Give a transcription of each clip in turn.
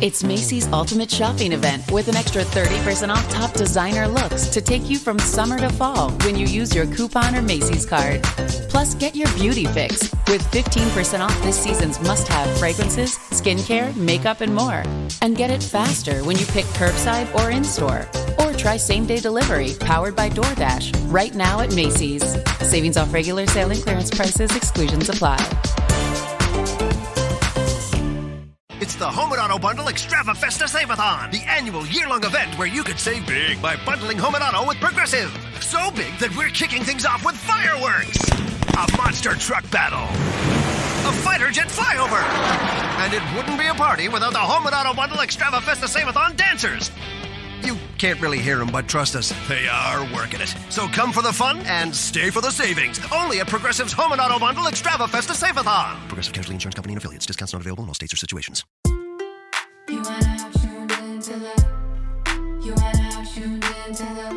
It's Macy's Ultimate Shopping Event with an extra 30% off top designer looks to take you from summer to fall when you use your coupon or Macy's card. Plus, get your beauty fix with 15% off this season's must-have fragrances, skincare, makeup, and more. And get it faster when you pick curbside or in-store. Or try same-day delivery powered by DoorDash right now at Macy's. Savings off regular sale and clearance prices. Exclusions apply. It's the Home and Auto Bundle Extravafesta Save-a-thon, the annual year-long event where you could save big by bundling Home and Auto with Progressive. So big that we're kicking things off with fireworks, a monster truck battle, a fighter jet flyover, and it wouldn't be a party without the Home and Auto Bundle Extravafesta Save-a-thon dancers. You can't really hear them, but trust us, they are working it. So come for the fun and stay for the savings. Only at Progressive's Home and Auto Bundle Extravafesta Save-a-thon. Progressive Casualty Insurance Company and Affiliates. Discounts not available in all states or situations. You and I have tuned into the. You and I have tuned into the.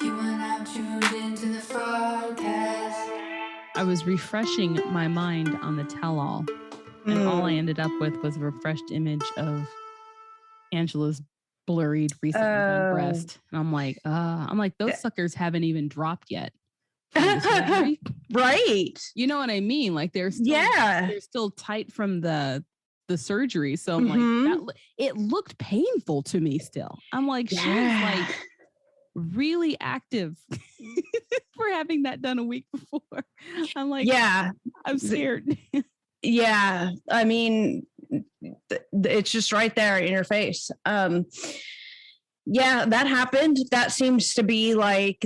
You and I have tuned into the Fraudcast. I was refreshing my mind on the tell-all, and all I ended up with was a refreshed image of Angela's blurred recently done breast. And I'm like, those suckers haven't even dropped yet. Right. You know what I mean? Like they're still tight from the surgery. So I'm like, it looked painful to me still. I'm like, she's like really active for having that done a week before. I'm like, I'm scared. Yeah. I mean, it's just right there in your face. Yeah, that happened. That seems to be like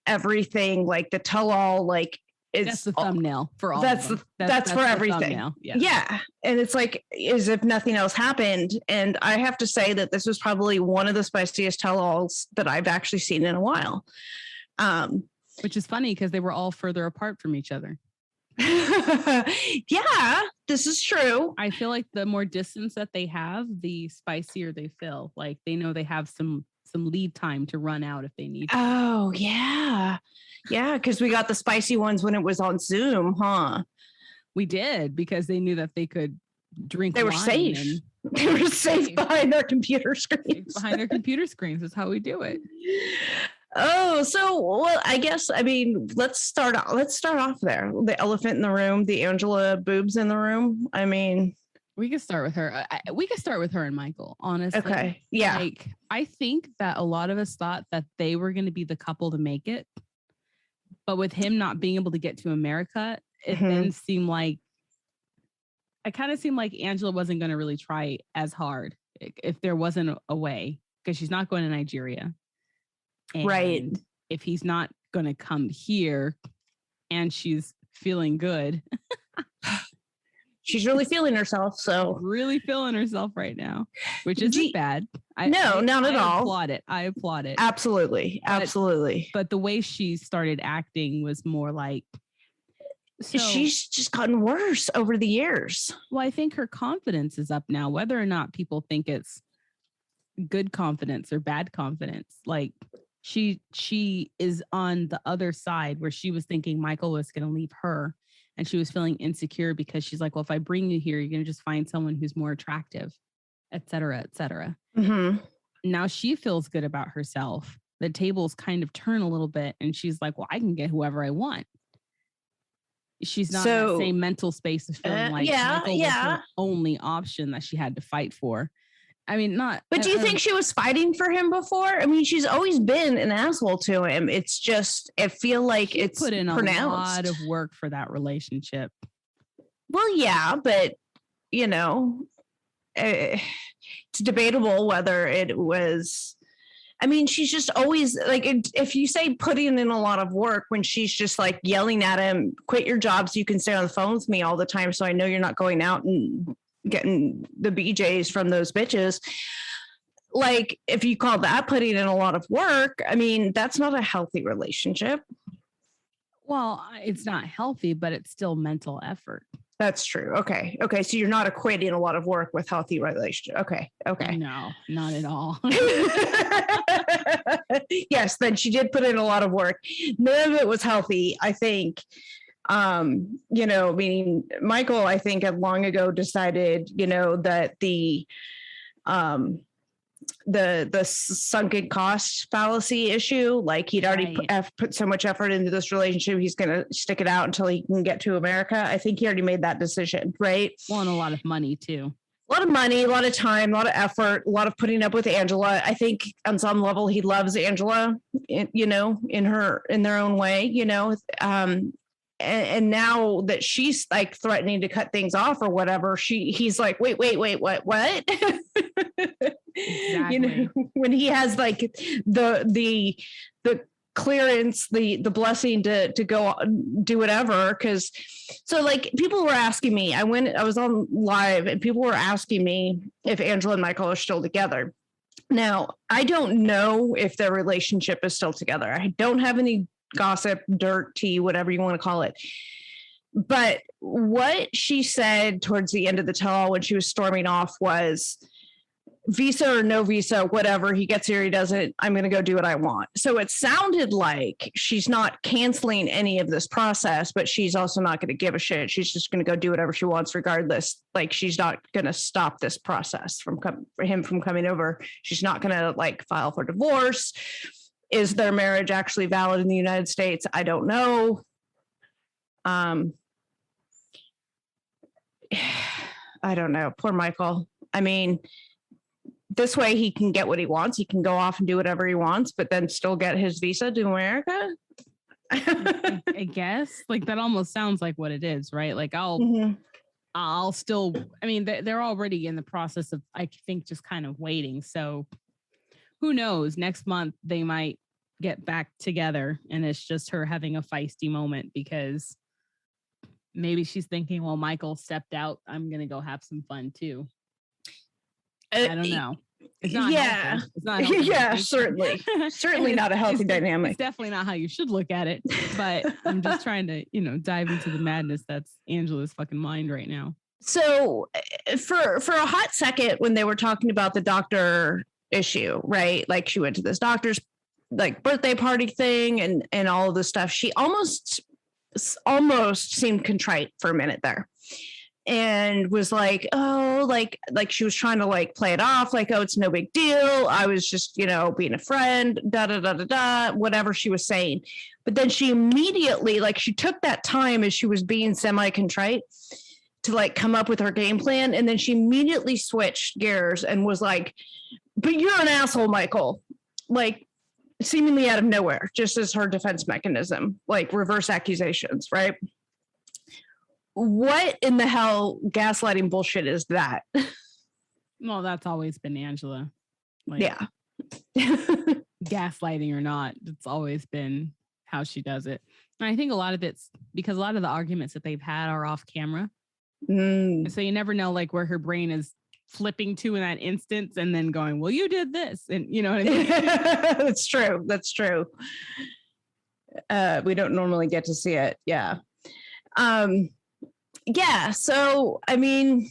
everything, like the tell-all, like that's the thumbnail for all. That's for everything. Yeah. And it's like as if nothing else happened. And I have to say that this was probably one of the spiciest tell-alls that I've actually seen in a while. Which is funny because they were all further apart from each other. Yeah, this is true. I feel like the more distance that they have, the spicier they feel. Like they know they have some lead time to run out if they need to. Oh, yeah. Yeah, because we got the spicy ones when it was on Zoom, huh? We did, because they knew that they could drink They were wine safe. They were safe behind their computer screens. Behind their computer screens. That's how we do it. Oh, so well, I guess let's start off there. The elephant in the room, the Angela boobs in the room. I mean, we could start with her. We could start with her and Michael, honestly. Okay. Yeah. Like, I think that a lot of us thought that they were going to be the couple to make it. But with him not being able to get to America, it then seemed like Angela wasn't going to really try as hard if there wasn't a way, because she's not going to Nigeria. And right. If he's not going to come here and she's feeling good. She's really feeling herself. So really feeling herself right now, which isn't bad. Not at all. I applaud it. Absolutely. Absolutely. But the way she started acting was more like. She's just gotten worse over the years. Well, I think her confidence is up now, whether or not people think it's good confidence or bad confidence. Like she is on the other side where she was thinking Michael was going to leave her, and she was feeling insecure because she's like, well, if I bring you here, you're going to just find someone who's more attractive, et cetera, et cetera. Now she feels good about herself. The tables kind of turn a little bit, and she's like, well, I can get whoever I want. She's not in the same mental space of feeling like Michael was her only option that she had to fight for. I mean, not. But do you think she was fighting for him before? I mean, she's always been an asshole to him. It's just, I feel like it's put in pronounced. A lot of work for that relationship. Well, yeah, but it's debatable whether it was. I mean, she's just always like, if you say putting in a lot of work when she's just like yelling at him, quit your job so you can stay on the phone with me all the time. So I know you're not going out and getting the BJs from those bitches. Like, if you call that putting in a lot of work, I mean, that's not a healthy relationship. Well, it's not healthy, but it's still mental effort. That's true. Okay. So you're not equating a lot of work with healthy relationship. Okay. No, not at all. Yes, then she did put in a lot of work. None of it was healthy, I think. Meaning Michael, I think, had long ago decided, that the sunken cost fallacy issue, like he'd already put so much effort into this relationship, he's going to stick it out until he can get to America. I think he already made that decision, right? Well, and a lot of money too. A lot of money, a lot of time, a lot of effort, a lot of putting up with Angela. I think on some level he loves Angela, in their own way, and now that she's like threatening to cut things off or whatever, he's like, wait, what? Exactly. When he has like the clearance, the blessing to go do whatever. So like people were asking me, I was on live and people were asking me if Angela and Michael are still together. Now, I don't know if their relationship is still together. I don't have any gossip, dirt, tea, whatever you want to call it. But what she said towards the end of the tell when she was storming off was, visa or no visa, whatever, he gets here, he doesn't, I'm going to go do what I want. So it sounded like she's not canceling any of this process, but she's also not going to give a shit. She's just going to go do whatever she wants regardless. Like she's not going to stop this process for him from coming over. She's not going to like file for divorce. Is their marriage actually valid in the United States? I don't know. I don't know. Poor Michael. I mean, this way he can get what he wants. He can go off and do whatever he wants, but then still get his visa to America. I guess like that almost sounds like what it is, right? Like I'll still, I mean, they're already in the process of, I think, just kind of waiting. So who knows? Next month they might get back together and it's just her having a feisty moment because maybe she's thinking, well, Michael stepped out, I'm going to go have some fun too. I don't know. It's not healthy. It's not healthy. Yeah, certainly not a healthy dynamic. It's definitely not how you should look at it, but I'm just trying to, dive into the madness that's Angela's fucking mind right now. So for a hot second when they were talking about the doctor issue, right? Like she went to this doctor's like birthday party thing and all of this stuff. She almost seemed contrite for a minute there. And was like, oh, like she was trying to like play it off, like, oh, it's no big deal. I was just, being a friend, whatever she was saying. But then she immediately, like, she took that time as she was being semi-contrite to like come up with her game plan. And then she immediately switched gears and was like, but you're an asshole, Michael. Like, seemingly out of nowhere, just as her defense mechanism, like reverse accusations, right? What in the hell gaslighting bullshit is that? Well, that's always been Angela. Like, yeah. Gaslighting or not, it's always been how she does it. And I think a lot of it's because a lot of the arguments that they've had are off camera. So you never know like where her brain is flipping to in that instance and then going, well, you did this. And you know what I mean? That's true. We don't normally get to see it. Yeah. Yeah. So, I mean,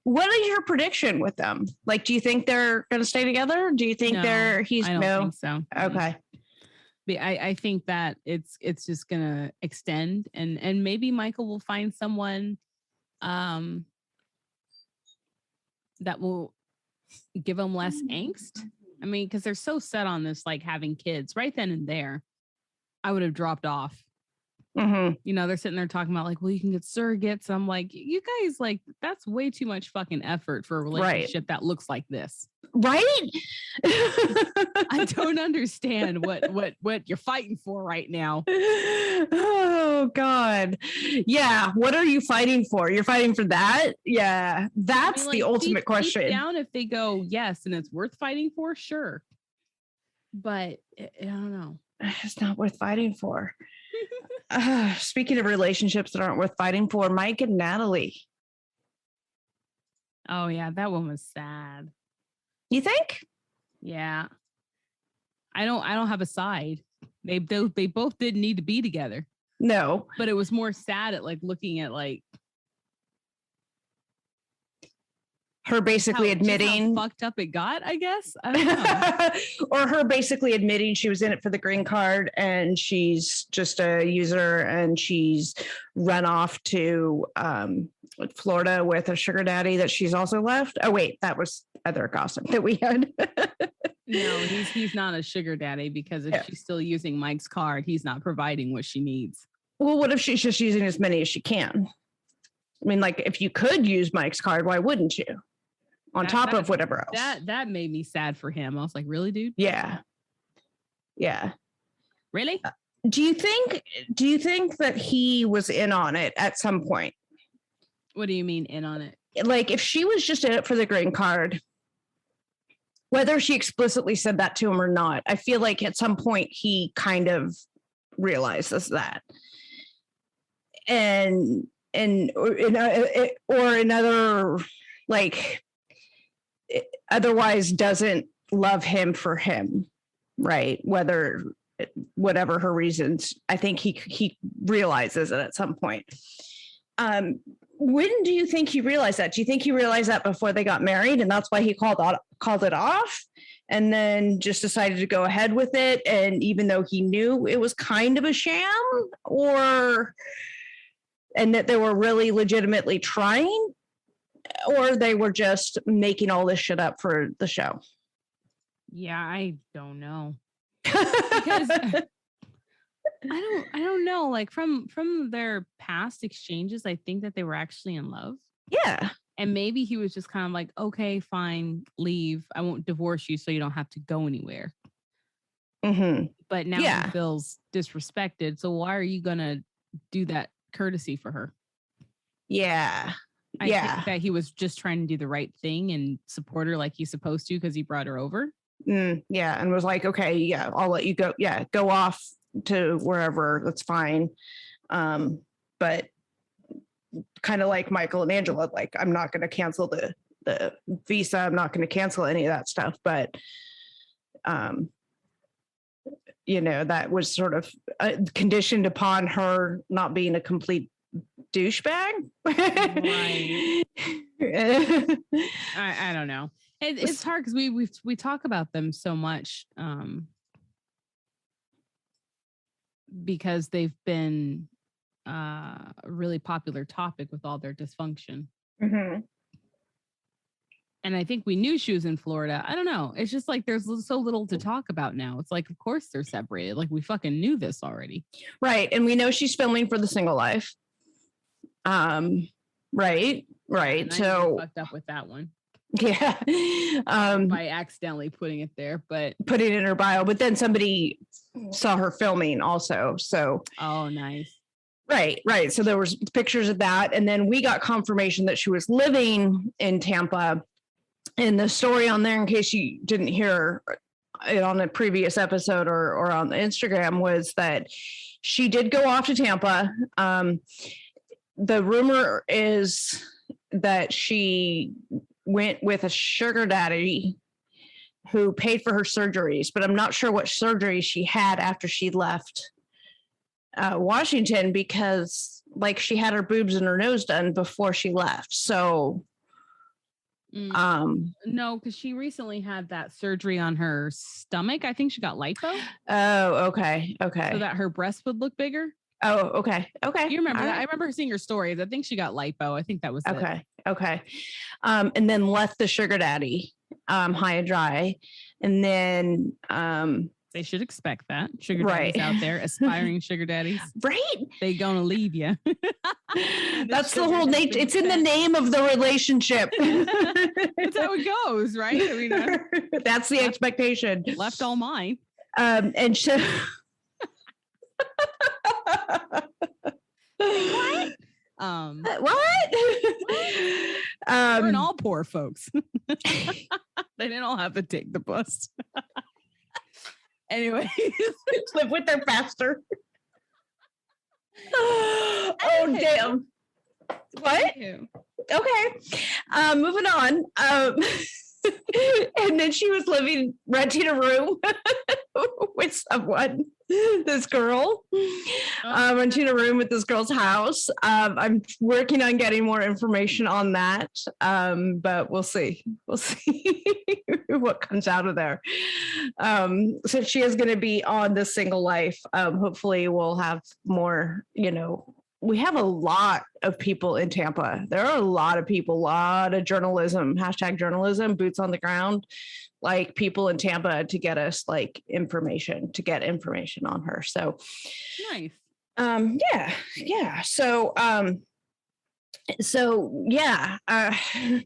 what is your prediction with them? Like, do you think they're going to stay together? Do you think I don't think so. Okay. I think that it's just going to extend and maybe Michael will find someone that will give him less angst. I mean, because they're so set on this, like having kids right then and there, I would have dropped off. Mm-hmm. They're sitting there talking about like, well, you can get surrogates. I'm like, you guys, like, that's way too much fucking effort for a relationship that looks like this. Right? I don't understand what you're fighting for right now. Oh God. Yeah. What are you fighting for? You're fighting for that? Yeah. That's the ultimate question. Deep down, if they go, yes, and it's worth fighting for, sure. But I don't know. It's not worth fighting for. Speaking of relationships that aren't worth fighting for, Mike and Natalie. Oh yeah, that one was sad. You think? Yeah. I don't have a side. They both didn't need to be together. No. But it was more sad at like looking at like her basically admitting how fucked up it got, I guess. I don't know. or her basically admitting she was in it for the green card and she's just a user and she's run off to Florida with a sugar daddy that she's also left. Oh wait, that was other gossip that we had. No, he's not a sugar daddy because if she's still using Mike's card, he's not providing what she needs. Well, what if she's just using as many as she can? I mean, like if you could use Mike's card, why wouldn't you? On top of whatever else. That made me sad for him. I was like, really, dude? Yeah. Really? Do you think that he was in on it at some point? What do you mean in on it? Like if she was just in it for the green card, whether she explicitly said that to him or not, I feel like at some point he kind of realizes that. Or another, like, otherwise doesn't love him for him, right? Whatever her reasons, I think he realizes it at some point. When do you think he realized that? Do you think he realized that before they got married and that's why he called it off and then just decided to go ahead with it? And even though he knew it was kind of a sham, and that they were really legitimately trying, or they were just making all this shit up for the show? Yeah, I don't know. Because I don't know. Like from their past exchanges, I think that they were actually in love. Yeah. And maybe he was just kind of like, okay, fine, leave. I won't divorce you so you don't have to go anywhere. Mm-hmm. But now he feels disrespected. So why are you going to do that courtesy for her? Yeah. I think that he was just trying to do the right thing and support her like he's supposed to because he brought her over. Yeah. And was like, okay, yeah, I'll let you go. Yeah. Go off to wherever. That's fine. But kind of like Michael and Angela, like, I'm not going to cancel the visa. I'm not going to cancel any of that stuff. But, that was sort of conditioned upon her not being a complete douchebag. Right. I don't know. It's hard because we talk about them so much because they've been a really popular topic with all their dysfunction. Mm-hmm. And I think we knew she was in Florida. I don't know. It's just like there's so little to talk about now. It's like, of course they're separated. Like we fucking knew this already. Right. And we know she's filming for The Single Life. Right. And so I fucked up with that one. Yeah. By accidentally putting it there, but putting it in her bio. But then somebody saw her filming also. So oh, nice. Right. So there was pictures of that. And then we got confirmation that she was living in Tampa. And the story on there, in case you didn't hear it on a previous episode or on the Instagram, was that she did go off to Tampa. The rumor is that she went with a sugar daddy who paid for her surgeries, but I'm not sure what surgery she had after she left Washington, because like she had her boobs and her nose done before she left. So no, because she recently had that surgery on her stomach. I think she got lipo. Oh, okay. So that her breasts would look bigger. Oh, okay. You remember that? I remember seeing her stories. I think she got lipo. I think that was okay. And then left the sugar daddy high and dry. And then they should expect that. Sugar daddies out there, aspiring sugar daddies. Right. They gonna leave you. That's the whole nature. It's in the name of the relationship. That's how it goes, right? I mean, that's the expectation. Left all mine. And so what? What? We're all poor folks. They didn't all have to take the bus. Anyway, live with their pastor. Oh, damn. What? Okay. Moving on. And then she was renting a room with someone. this girl. Went to a room at this girl's house. I'm working on getting more information on that, but we'll see. We'll see what comes out of there. So she is going to be on The Single Life. Hopefully we'll have more, we have a lot of people in Tampa. There are a lot of people, a lot of journalism, #journalism, boots on the ground, like people in Tampa to get us like information on her. So Nice. Yeah. So yeah, I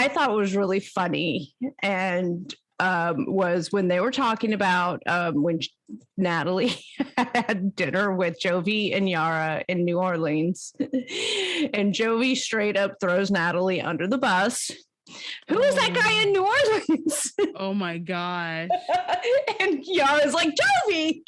thought it was really funny and was when they were talking about when Natalie had dinner with Jovi and Yara in New Orleans, and Jovi straight up throws Natalie under the bus. Who is that guy in New Orleans? Oh my gosh. And Yara's like, Jovi.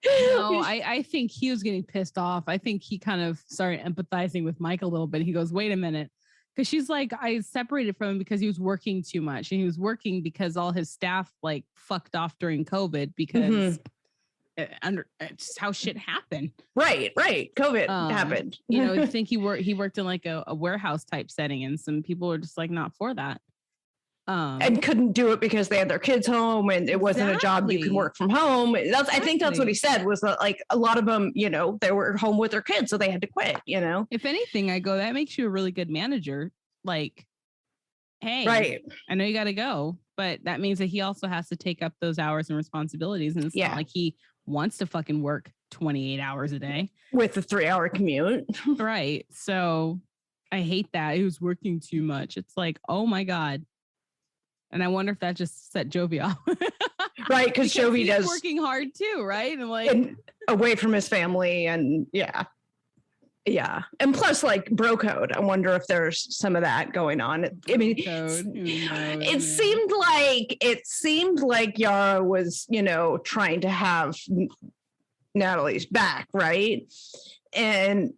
No, I think he was getting pissed off. I think he kind of started empathizing with Mike a little bit. He goes, wait a minute. Because she's like, I separated from him because he was working too much. And he was working because all his staff like fucked off during COVID because just how shit happened. Right. COVID happened. I think he worked in like a warehouse type setting, and some people were just like not for that. And couldn't do it because they had their kids home and it wasn't a job you could work from home. I think that's what he said was that like a lot of them, they were home with their kids, so they had to quit, If anything, I go, that makes you a really good manager. Like, hey, right. I know you got to go, but that means that he also has to take up those hours and responsibilities. And it's not like he wants to fucking work 28 hours a day with a 3-hour commute. Right. So I hate that. He was working too much. It's like, oh my God. And I wonder if that just set Jovi off. Right, because Jovi does working hard too, right? And like and away from his family, and yeah. And plus, like bro code. I wonder if there's some of that going on. I mean, it seemed like Yara was, trying to have Natalie's back, right? And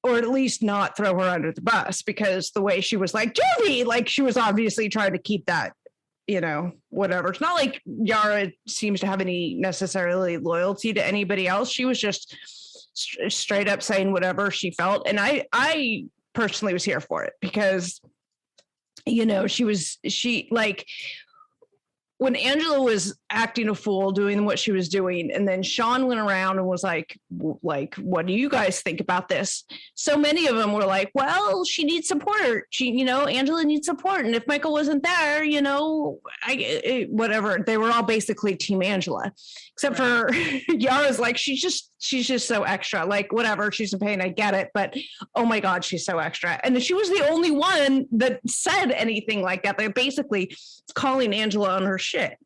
or at least not throw her under the bus, because the way she was like, Jovi, like she was obviously trying to keep that, whatever. It's not like Yara seems to have any necessarily loyalty to anybody else. She was just straight up saying whatever she felt. And I personally was here for it because, she like, when Angela was acting a fool, doing what she was doing, and then Sean went around and was like, what do you guys think about this? So many of them were like, well, she needs support. Angela needs support. And if Michael wasn't there, whatever. They were all basically Team Angela, except for Yara's like, she's just so extra. Like, whatever, she's a pain, I get it. But oh my God, she's so extra. And she was the only one that said anything like that. They're basically calling Angela on her shit.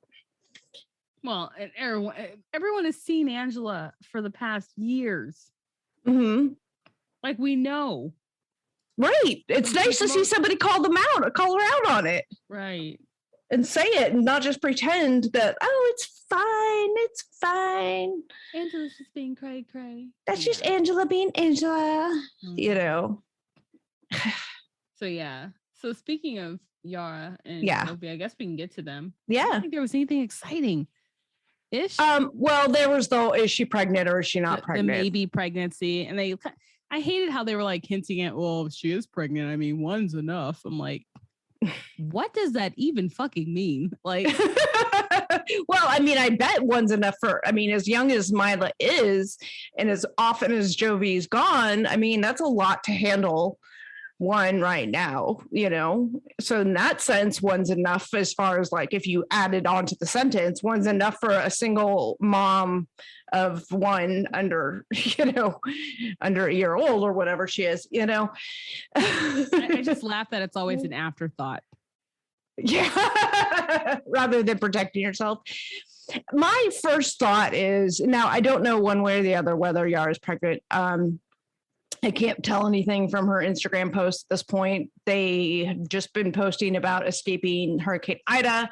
Well, everyone has seen Angela for the past years. Mm-hmm. Like, we know. Right. It's nice to see somebody call her out on it. Right. And say it and not just pretend that, oh, it's fine. Angela's just being cray. That's just Angela being Angela, So, yeah. So, speaking of Yara and Sophie, I guess we can get to them. Yeah. I don't think there was anything exciting. Ish. Well, there was is she pregnant or is she not pregnant? The maybe pregnancy. And I hated how they were like hinting at, well, if she is pregnant, I mean, one's enough. I'm like, what does that even fucking mean? Like, well, I mean, I bet one's enough as young as Mila is, and as often as Jovi's gone, I mean, that's a lot to handle one right now, so in that sense, one's enough. As far as like, if you added on to the sentence, one's enough for a single mom of one under a year old or whatever she is, I just laugh that it's always an afterthought. Yeah. Rather than protecting yourself. My first thought is, now I don't know one way or the other whether Yara's pregnant. I can't tell anything from her Instagram post at this point. They have just been posting about escaping Hurricane Ida.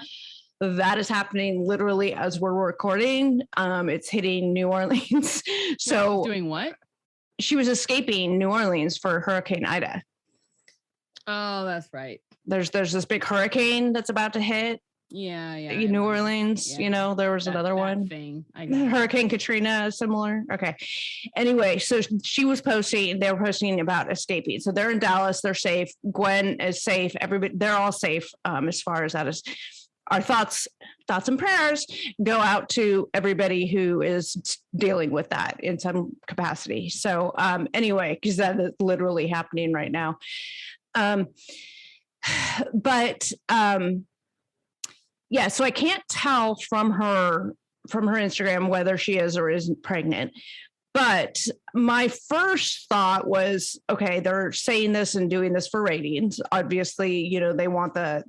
That is happening literally as we're recording. It's hitting New Orleans. So doing what? She was escaping New Orleans for Hurricane Ida. Oh, that's right. There's this big hurricane that's about to hit. Yeah, yeah. New Orleans, Yeah. there was another one. Thing. Hurricane Katrina, similar. Okay. Anyway, so they were posting about escaping. So they're in Dallas, they're safe. Gwen is safe. Everybody, they're all safe. As far as that is, our thoughts and prayers go out to everybody who is dealing with that in some capacity. So anyway, because that is literally happening right now. But yeah, so I can't tell from her Instagram whether she is or isn't pregnant. But my first thought was, okay, they're saying this and doing this for ratings. Obviously, they want the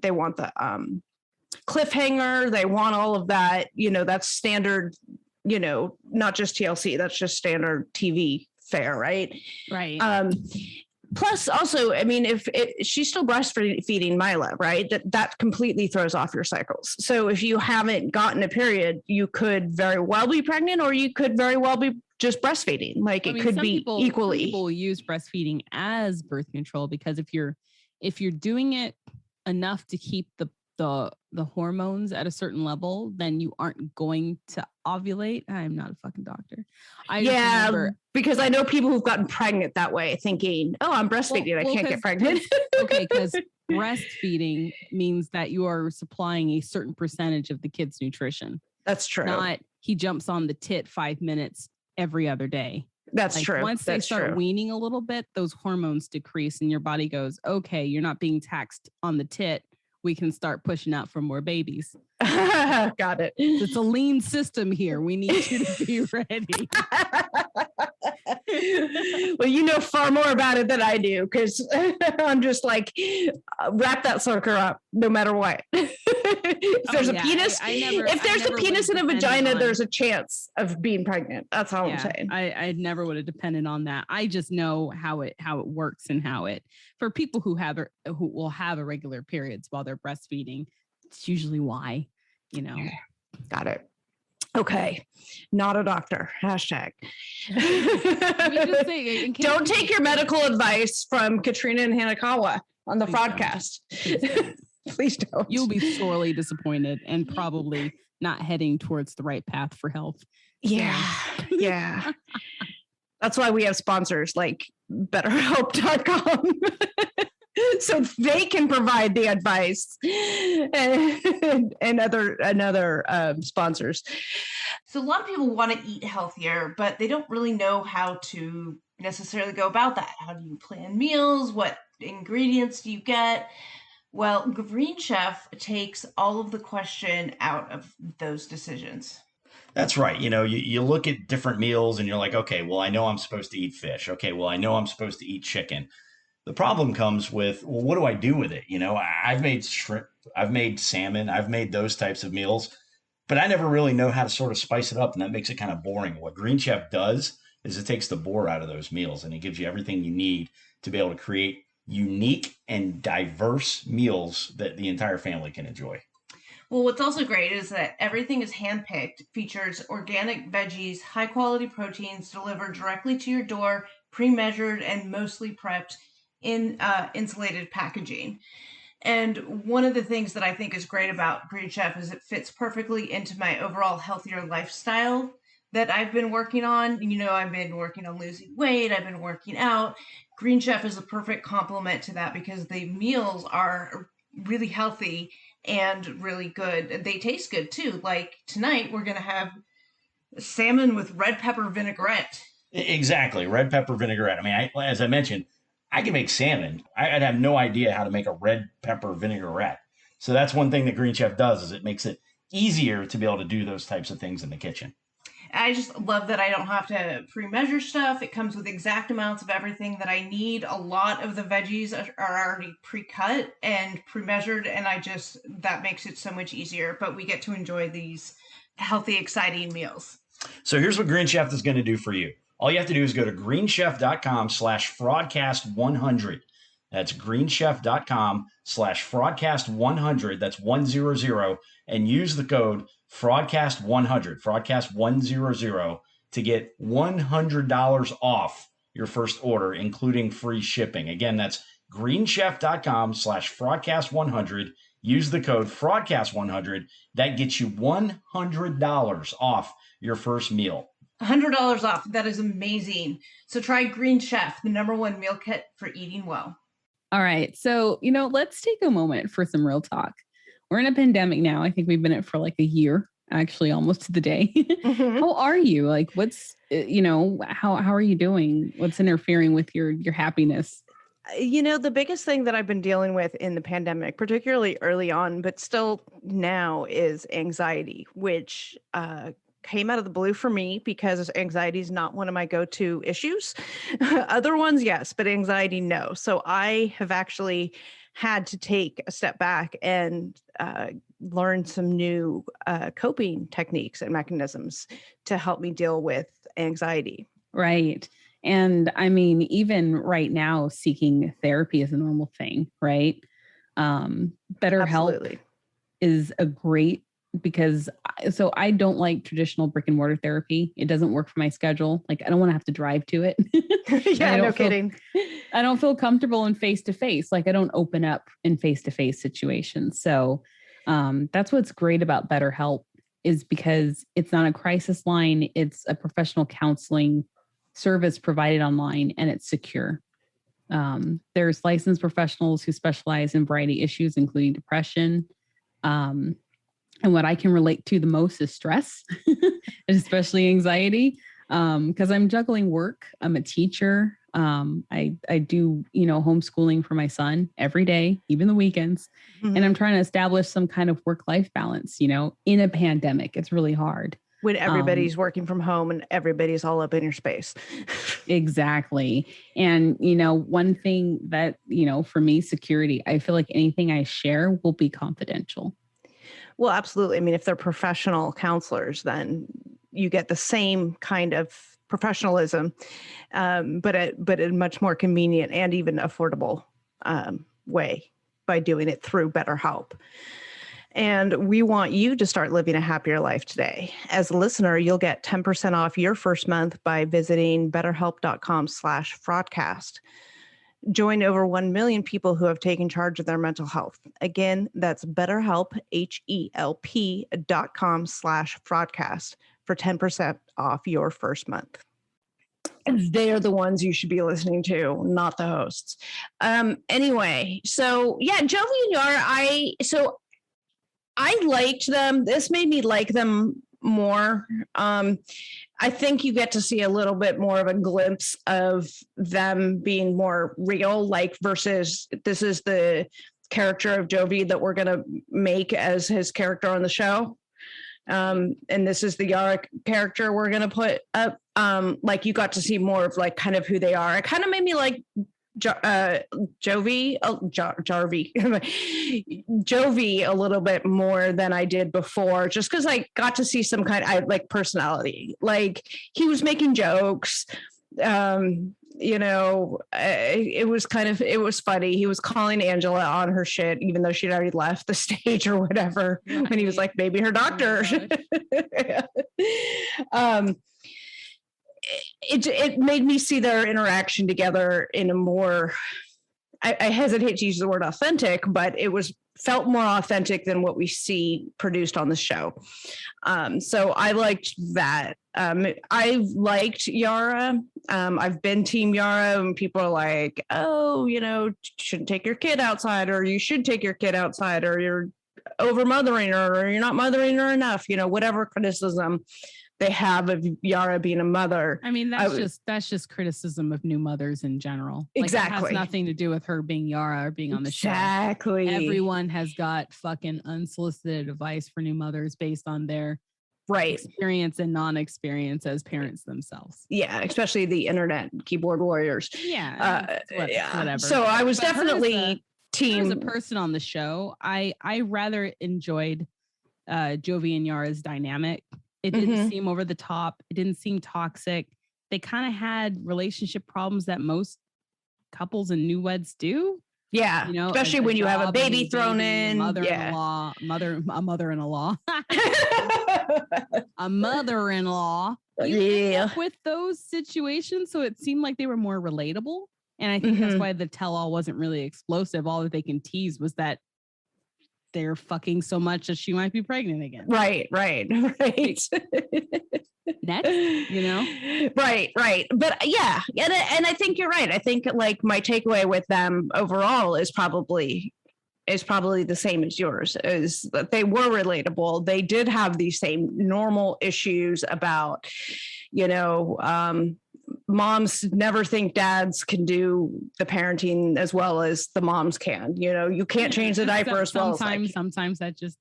cliffhanger. They want all of that. That's standard. Not just TLC. That's just standard TV fare, right? Right. Plus, also, I mean, if she's still breastfeeding Mila, right? That completely throws off your cycles. So if you haven't gotten a period, you could very well be pregnant, or you could very well be just breastfeeding. Like it could be equally. People use breastfeeding as birth control because if you're doing it enough to keep the hormones at a certain level, then you aren't going to ovulate. I'm not a fucking doctor. Because I know people who've gotten pregnant that way, thinking, "Oh, I'm breastfeeding. I can't get pregnant." Okay, because breastfeeding means that you are supplying a certain percentage of the kid's nutrition. That's true. Not he jumps on the tit 5 minutes every other day. That's true. Once they start weaning a little bit, those hormones decrease, and your body goes, "Okay, you're not being taxed on the tit. We can start pushing out for more babies." Got it. It's a lean system here. We need you to be ready. Well, you know far more about it than I do, because I'm just like, wrap that sucker up no matter what. If there's a penis, if there's a penis in a vagina, there's a chance of being pregnant. That's all I'm saying. I never would have depended on that. I just know how it works and how it, for people who will have irregular periods while they're breastfeeding, it's usually why, Got it. Okay. Not a doctor. Hashtag. Don't take your medical advice from Katrina and Hanakawa on the Fraudcast. Please don't. You'll be sorely disappointed and probably not heading towards the right path for health. Yeah. Yeah. That's why we have sponsors like BetterHelp.com. So they can provide the advice and other sponsors. So a lot of people want to eat healthier, but they don't really know how to necessarily go about that. How do you plan meals? What ingredients do you get? Well, Green Chef takes all of the question out of those decisions. That's right. You look at different meals and you're like, okay, well, I know I'm supposed to eat fish. Okay, well, I know I'm supposed to eat chicken. The problem comes with, well, what do I do with it? I've made shrimp, I've made salmon, I've made those types of meals, but I never really know how to sort of spice it up. And that makes it kind of boring. What Green Chef does is it takes the bore out of those meals and it gives you everything you need to be able to create unique and diverse meals that the entire family can enjoy. Well, what's also great is that everything is handpicked, features organic veggies, high quality proteins delivered directly to your door, pre-measured and mostly prepped in insulated packaging. And one of the things that I think is great about Green Chef is it fits perfectly into my overall healthier lifestyle that I've been working on. I've been working on losing weight. I've been working out. Green Chef is a perfect complement to that because the meals are really healthy and really good. They taste good too. Like tonight, we're going to have salmon with red pepper vinaigrette. Exactly. Red pepper vinaigrette. I mean, as I mentioned, I can make salmon. I'd have no idea how to make a red pepper vinaigrette. So that's one thing that Green Chef does is it makes it easier to be able to do those types of things in the kitchen. I just love that I don't have to pre-measure stuff. It comes with exact amounts of everything that I need. A lot of the veggies are already pre-cut and pre-measured, and that makes it so much easier. But we get to enjoy these healthy, exciting meals. So here's what Green Chef is going to do for you. All you have to do is go to greenchef.com/fraudcast100. That's greenchef.com/fraudcast100. That's 100, and use the code fraudcast100, fraudcast100 to get $100 off your first order, including free shipping. Again, that's greenchef.com/fraudcast100. Use the code Fraudcast100. That gets you $100 off your first meal. $100 off. That is amazing. So try Green Chef, the #1 meal kit for eating well. All right. So, let's take a moment for some real talk. We're in a pandemic now. I think we've been in it for like a year, actually, almost to the day. Mhm. How are you? Like, what's, how are you doing? What's interfering with your happiness? The biggest thing that I've been dealing with in the pandemic, particularly early on, but still now, is anxiety, which came out of the blue for me because anxiety is not one of my go-to issues. Other ones, yes, but anxiety, no. So I have actually had to take a step back and learn some new coping techniques and mechanisms to help me deal with anxiety. Right. And I mean, even right now, seeking therapy is a normal thing, right? BetterHelp Absolutely. is a great because I don't like traditional brick and mortar therapy. It doesn't work for my schedule. Like I don't want to have to drive to it. Yeah, no kidding. I don't feel comfortable in face-to-face. Like I don't open up in face-to-face situations. So that's what's great about BetterHelp is because it's not a crisis line. It's a professional counseling service provided online and it's secure. There's licensed professionals who specialize in a variety of issues, including depression. And what I can relate to the most is stress, especially anxiety, because I'm juggling work. I'm a teacher. I do, homeschooling for my son every day, even the weekends. Mhm. And I'm trying to establish some kind of work-life balance, in a pandemic. It's really hard. When everybody's working from home and everybody's all up in your space. Exactly. And, one thing that, for me, security, I feel like anything I share will be confidential. Well, absolutely. I mean, if they're professional counselors, then you get the same kind of professionalism, but at a much more convenient and even affordable way by doing it through BetterHelp. And we want you to start living a happier life today. As a listener, you'll get 10% off your first month by visiting betterhelp.com/fraudcast. Join over 1 million people who have taken charge of their mental health. Again, that's BetterHelp, HELP.com/fraudcast for 10% off your first month. They're the ones you should be listening to, not the hosts. Anyway, so yeah, Jovi and Yara, I liked them. This made me like them more. I think you get to see a little bit more of a glimpse of them being more real, like versus this is the character of Jovi that we're going to make as his character on the show. And this is the Yara character we're going to put up. Like you got to see more of like kind of who they are. It kind of made me like Jovi a little bit more than I did before, just because I got to see some kind of like personality. Like he was making jokes. It was funny. He was calling Angela on her shit, even though she'd already left the stage or whatever, when he was like, maybe her doctor. It made me see their interaction together in a more, I hesitate to use the word authentic, but felt more authentic than what we see produced on the show. So I liked that. I liked Yara. I've been Team Yara, and people are like, oh, shouldn't take your kid outside, or you should take your kid outside, or you're over mothering her, or you're not mothering her enough, whatever criticism they have of Yara being a mother. I mean, that's just criticism of new mothers in general. Exactly. Like, it has nothing to do with her being Yara or being on the show. Exactly. Everyone has got fucking unsolicited advice for new mothers based on their experience and non-experience as parents themselves. Yeah, especially the internet keyboard warriors. Yeah. Whatever. So I was definitely team. As a person on the show, I rather enjoyed Jovi and Yara's dynamic. It didn't seem over the top. It didn't seem toxic. They kind of had relationship problems that most couples and newlyweds do. Yeah, especially when you have a baby thrown in. A mother-in-law. A mother-in-law. Yeah. With those situations, so it seemed like they were more relatable. And I think that's why the tell-all wasn't really explosive. All that they can tease was that they're fucking so much that she might be pregnant again. Right. Next, you know? Right. But yeah, and I think you're right. I think like my takeaway with them overall is probably the same as yours, is that they were relatable. They did have these same normal issues about, moms never think dads can do the parenting as well as the moms can. You can't change the diaper as well. Sometimes that just,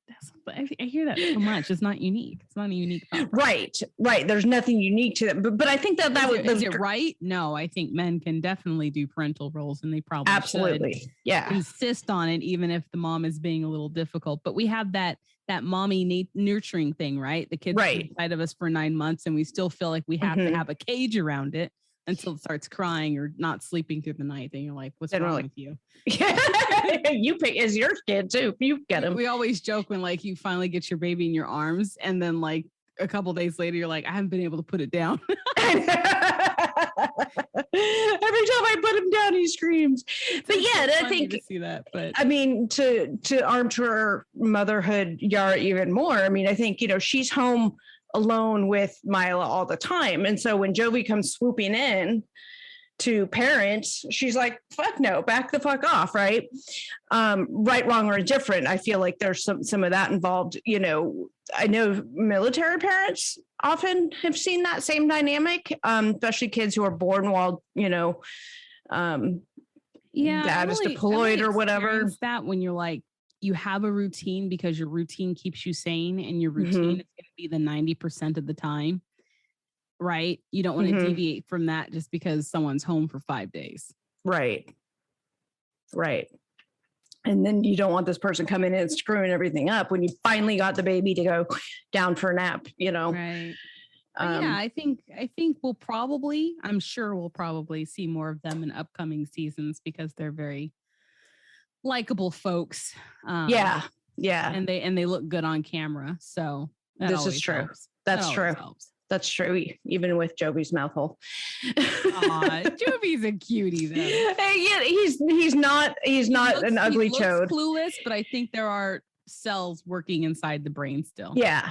I hear that so much. It's not unique. It's not a unique thought. Right. There's nothing unique to them. But I think that is it right? No, I think men can definitely do parental roles, and they probably absolutely should insist on it, even if the mom is being a little difficult. But we have that mommy nurturing thing, right? The kids inside of us for 9 months, and we still feel like we have to have a cage around it until it starts crying or not sleeping through the night. Then you're like, what's wrong with you? You pick as your kid too. You get him. We always joke when like you finally get your baby in your arms, and then like a couple days later, you're like, I haven't been able to put it down. Every time I put him down, he screams. But yeah, I think to see that. But I mean, to armchair motherhood Yara even more. I mean, I think she's home alone with Mila all the time, and so when Jovi comes swooping in to parents, she's like, fuck no, back the fuck off, right? Right, wrong, or indifferent. I feel like there's some of that involved. I know military parents often have seen that same dynamic, especially kids who are born while, dad is deployed or whatever. That when you're like, you have a routine because your routine keeps you sane, and your routine is going to be the 90% of the time. Right. You don't want to deviate from that just because someone's home for 5 days. Right. And then you don't want this person coming in and screwing everything up when you finally got the baby to go down for a nap, Right. I think I'm sure we'll probably see more of them in upcoming seasons because they're very likable folks. Yeah. And they look good on camera. So this is true. Helps. That's true. Helps. That's true, even with Jovi's mouth hole. Jovi's a cutie, though. Yeah, he's not an ugly chode. Clueless, but I think there are cells working inside the brain still. Yeah.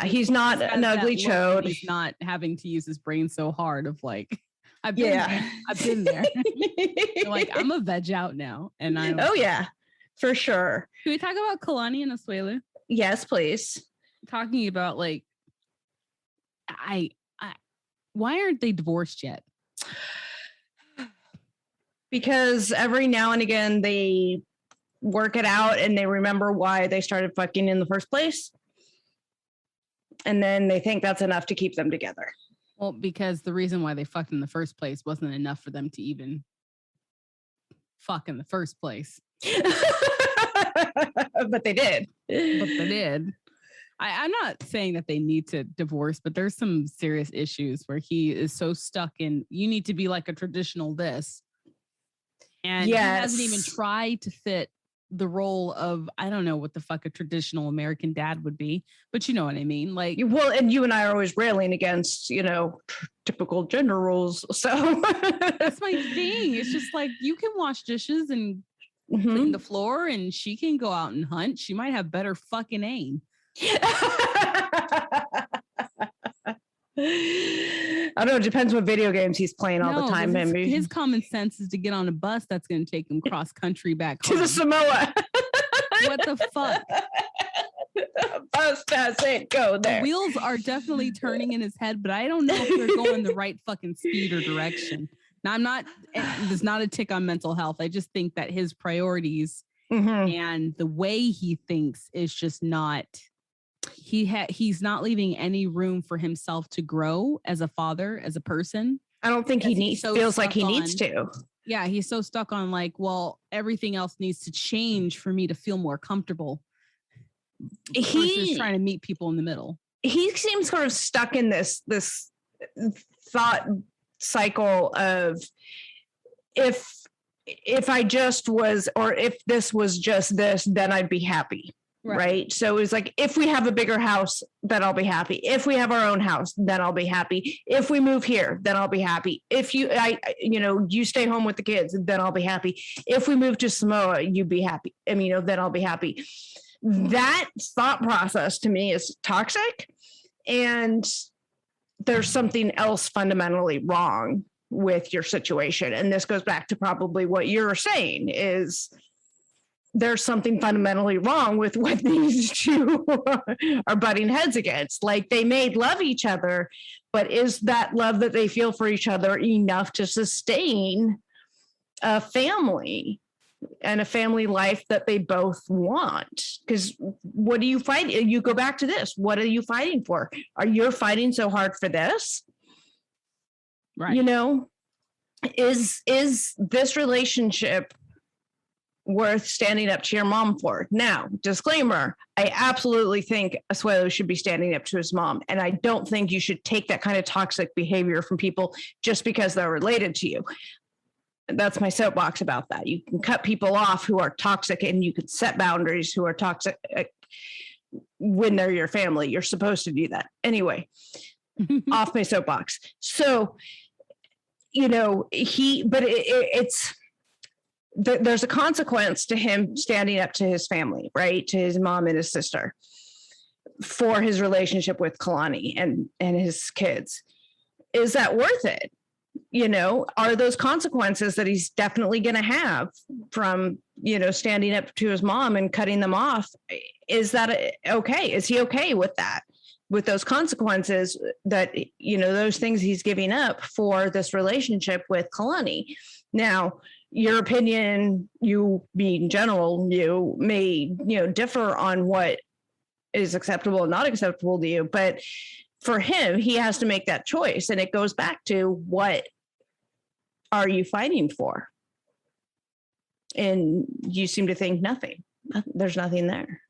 He's not an ugly chode. He's not having to use his brain so hard. Of like, I've been there. Like, I'm a veg out now, and I'm. Oh yeah, for sure. Can we talk about Kalani and Asuelu? Yes, please. Talking about like. Why aren't they divorced yet? Because every now and again they work it out and they remember why they started fucking in the first place. And then they think that's enough to keep them together. Well, because the reason why they fucked in the first place wasn't enough for them to even fuck in the first place. But they did. I'm not saying that they need to divorce, but there's some serious issues where he is so stuck in, you need to be like a traditional this. And he hasn't even tried to fit the role of, I don't know what the fuck a traditional American dad would be, but you know what I mean? Like, well, and you and I are always railing against, typical gender roles. So that's my thing. It's just like, you can wash dishes and clean the floor, and she can go out and hunt. She might have better fucking aim. I don't know. It depends what video games he's playing all the time. His common sense is to get on a bus that's going to take him cross country back to the Samoa. What the fuck? Bus doesn't go there. The wheels are definitely turning in his head, but I don't know if they're going the right fucking speed or direction. Now, there's not a tick on mental health. I just think that his priorities and the way he thinks is just not. He's not leaving any room for himself to grow as a father, as a person. I don't think feels like he needs to. Yeah, he's so stuck on like, well, everything else needs to change for me to feel more comfortable. He's trying to meet people in the middle. He seems sort of stuck in this thought cycle of if I just was, or if this was just this, then I'd be happy. Right. So it's like, if we have a bigger house, then I'll be happy. If we have our own house, then I'll be happy. If we move here, then I'll be happy. If you stay home with the kids, then I'll be happy. If we move to Samoa, you'd be happy. Then I'll be happy. That thought process to me is toxic, and there's something else fundamentally wrong with your situation. And this goes back to probably what you're saying is there's something fundamentally wrong with what these two are butting heads against. Like, they may love each other, but is that love that they feel for each other enough to sustain a family and a family life that they both want? Because what do you fight? You go back to this. What are you fighting for? Are you fighting so hard for this? Right. You know, is this relationship worth standing up to your mom for? Now, disclaimer, I absolutely think Asuelo should be standing up to his mom. And I don't think you should take that kind of toxic behavior from people just because they're related to you. That's my soapbox about that. You can cut people off who are toxic, and you can set boundaries who are toxic when they're your family. You're supposed to do that. Anyway, off my soapbox. So, you know, there's a consequence to him standing up to his family, right? To his mom and his sister for his relationship with Kalani and his kids. Is that worth it? You know, are those consequences that he's definitely going to have from, you know, standing up to his mom and cutting them off? Is that okay? Is he okay with that? With those consequences that, you know, those things he's giving up for this relationship with Kalani? Now, your opinion, you being general, you may, you know, differ on what is acceptable and not acceptable to you, but for him, he has to make that choice. And it goes back to, what are you fighting for? And you seem to think nothing. There's nothing there.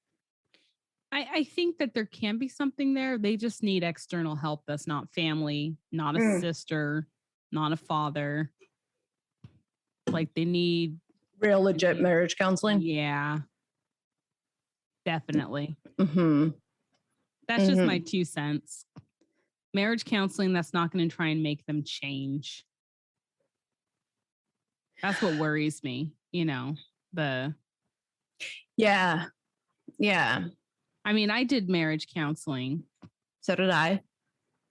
I think that there can be something there. They just need external help. That's not family, not a sister, not a father. Like, they need Real legit marriage counseling. Yeah, definitely. Mm-hmm. That's just my 2 cents. Marriage counseling, that's not going to try and make them change. That's what worries me, you know, Yeah. I mean, I did marriage counseling. So did I.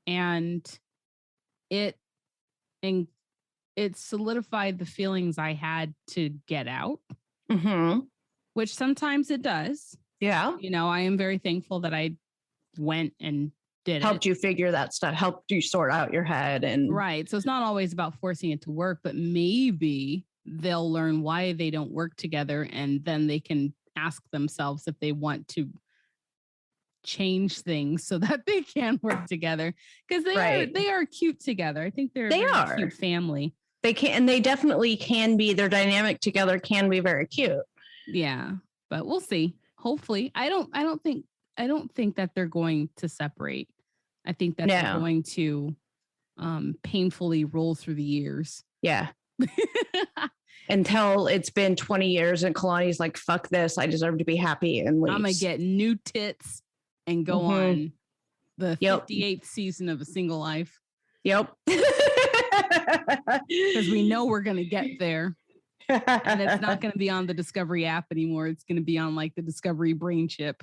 And it solidified the feelings I had to get out, which sometimes it does. Yeah. You know, I am very thankful that I went and did helped you figure that stuff, helped you sort out your head. And right. So it's not always about forcing it to work, but maybe they'll learn why they don't work together, and then they can ask themselves if they want to change things so that they can work together, because they are cute together. I think they're a cute family. They can, and they definitely can be. Their dynamic together can be very cute. Yeah, but we'll see. Hopefully, I don't think that they're going to separate. I think that they're going to painfully roll through the years. Yeah. Until it's been 20 years and Kalani's like, fuck this, I deserve to be happy, and leaves. I'm gonna get new tits and go on the 58th season of A Single Life. Yep. Because we know we're gonna get there. And it's not gonna be on the Discovery app anymore. It's gonna be on like the Discovery brain chip.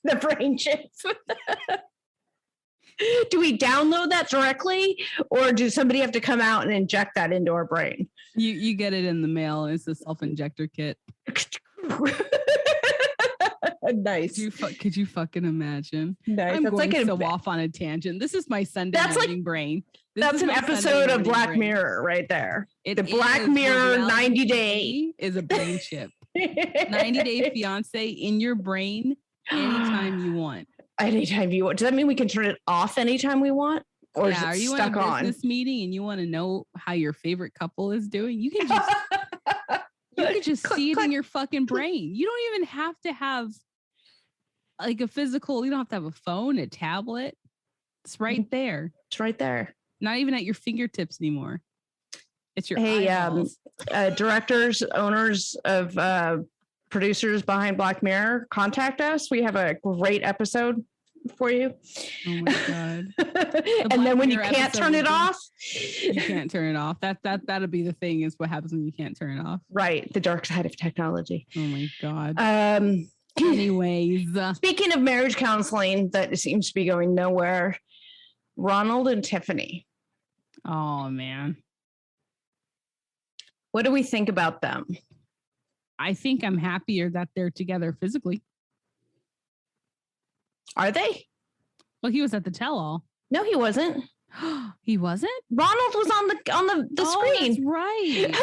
The brain chips. Do we download that directly, or do somebody have to come out and inject that into our brain? You get it in the mail. It's a self-injector kit. Nice. Could you fucking imagine? Nice. I'm that's going like so off on a tangent. This is my Sunday morning brain. That's an episode of Black Mirror right there. The Black Mirror 90 Day is a brain chip. 90-day fiance in your brain anytime you want. Anytime you want. Does that mean we can turn it off anytime we want? Or is it are you stuck in a business meeting and you want to know how your favorite couple is doing? You can just see it in your fucking brain. You don't even have to have like a physical, you don't have to have a phone, a tablet. It's right there. It's right there. Not even at your fingertips anymore. It's your eyeballs. Directors, owners of producers behind Black Mirror, contact us. We have a great episode for you. Oh my god. And then when you can't turn it off, you can't turn it off. That'll be the thing, is what happens when you can't turn it off. Right. The dark side of technology. Oh my god. Anyways, Speaking of marriage counseling, that seems to be going nowhere. Ronald and Tiffany. oh man, What do we think about them? I think I'm happier that they're together physically. Are they? Well, he was at the tell-all. No, he wasn't. He wasn't? Ronald was on the screen. That's right.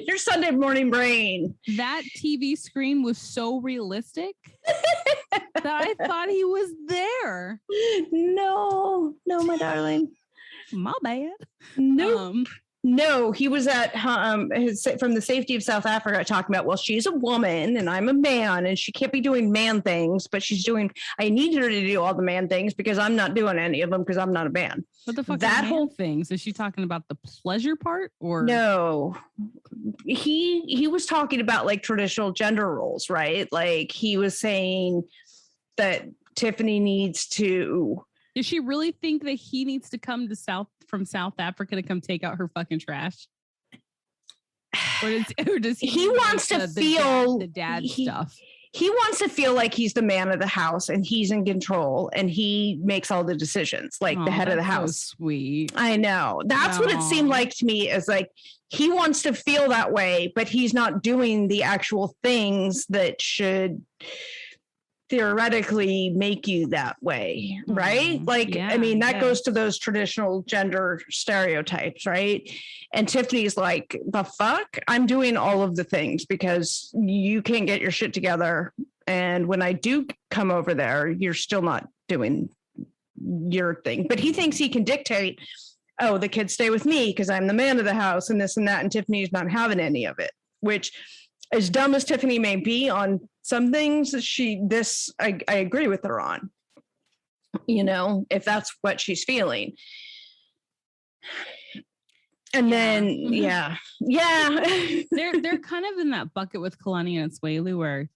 Your Sunday morning brain. That TV screen was so realistic that I thought he was there. No, my darling. My bad. Nope. No, he was at from the safety of South Africa talking about, well, she's a woman and I'm a man and she can't be doing man things, but I need her to do all the man things because I'm not doing any of them because I'm not a man. What the fuck that are whole things? Is she talking about the pleasure part or no? He was talking about like traditional gender roles, right? Like he was saying that Tiffany needs to. Does she really think that he needs to come to from South Africa to come take out her fucking trash? Or does he wants to feel the dad stuff? He wants to feel like he's the man of the house and he's in control and he makes all the decisions, like the head of the house. So sweet. I know. That's what it seemed like to me, is like he wants to feel that way, but he's not doing the actual things that should theoretically make you that way, right? Like, yeah, I mean, that goes to those traditional gender stereotypes, right? And Tiffany's like, the fuck? I'm doing all of the things because you can't get your shit together. And when I do come over there, you're still not doing your thing. But he thinks he can dictate, oh, the kids stay with me because I'm the man of the house and this and that. And Tiffany's not having any of it, which, as dumb as Tiffany may be on some things, I agree with her on, you know, if that's what she's feeling. And then, yeah. They're kind of in that bucket with Kalani and Swaley where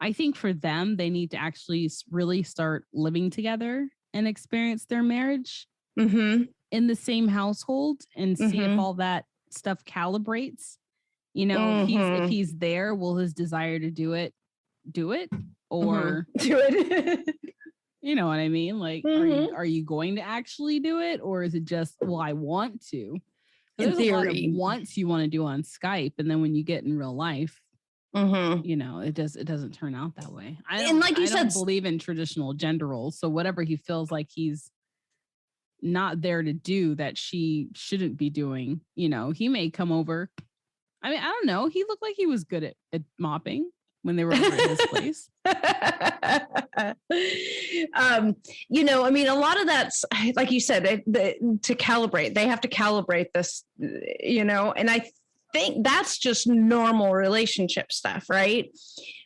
I think for them, they need to actually really start living together and experience their marriage in the same household and see if all that stuff calibrates. You know, if he's there, will his desire to do it or do it? You know what I mean? Like, are you going to actually do it, or is it just, well, I want to? There's a lot of wants you want to do on Skype, and then when you get in real life, you know, it doesn't turn out that way. I don't believe in traditional gender roles, so whatever he feels like he's not there to do that she shouldn't be doing, you know, he may come over. I mean, I don't know. He looked like he was good at mopping when they were over at his place. You know, I mean, a lot of that's, like you said, to calibrate. They have to calibrate this, you know, and I think that's just normal relationship stuff, right?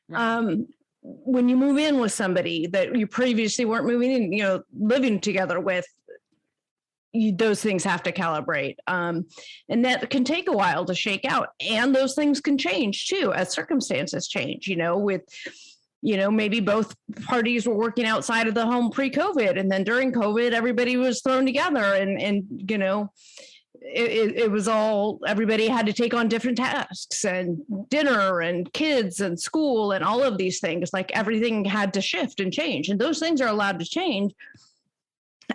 When you move in with somebody that you previously weren't moving in, you know, living together with, those things have to calibrate. And that can take a while to shake out. And those things can change too, as circumstances change, you know, with, you know, maybe both parties were working outside of the home pre-COVID. And then during COVID, everybody was thrown together and you know, it was all, everybody had to take on different tasks and dinner and kids and school and all of these things. Like everything had to shift and change. And those things are allowed to change.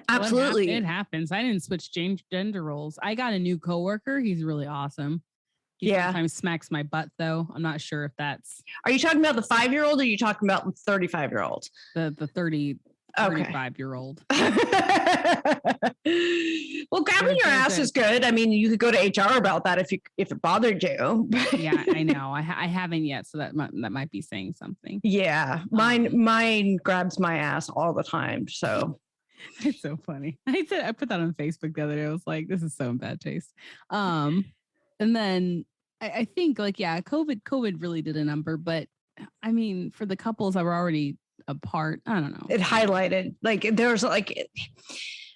Absolutely. Well, it happens. I didn't switch gender roles. I got a new coworker. He's really awesome. He sometimes smacks my butt though. I'm not sure if that's. Are you talking about the 5-year-old or are you talking about the 35-year-old? The 35-year-old. Well, grabbing your ass is good. I mean, you could go to HR about that if it bothered you. Yeah, I know. I haven't yet, so that might be saying something. Yeah, mine grabs my ass all the time. So. It's so funny. I put that on Facebook the other day. I was like, this is so in bad taste. And then I think like, yeah, COVID really did a number, but I mean, for the couples that were already apart, I don't know. It highlighted like there's like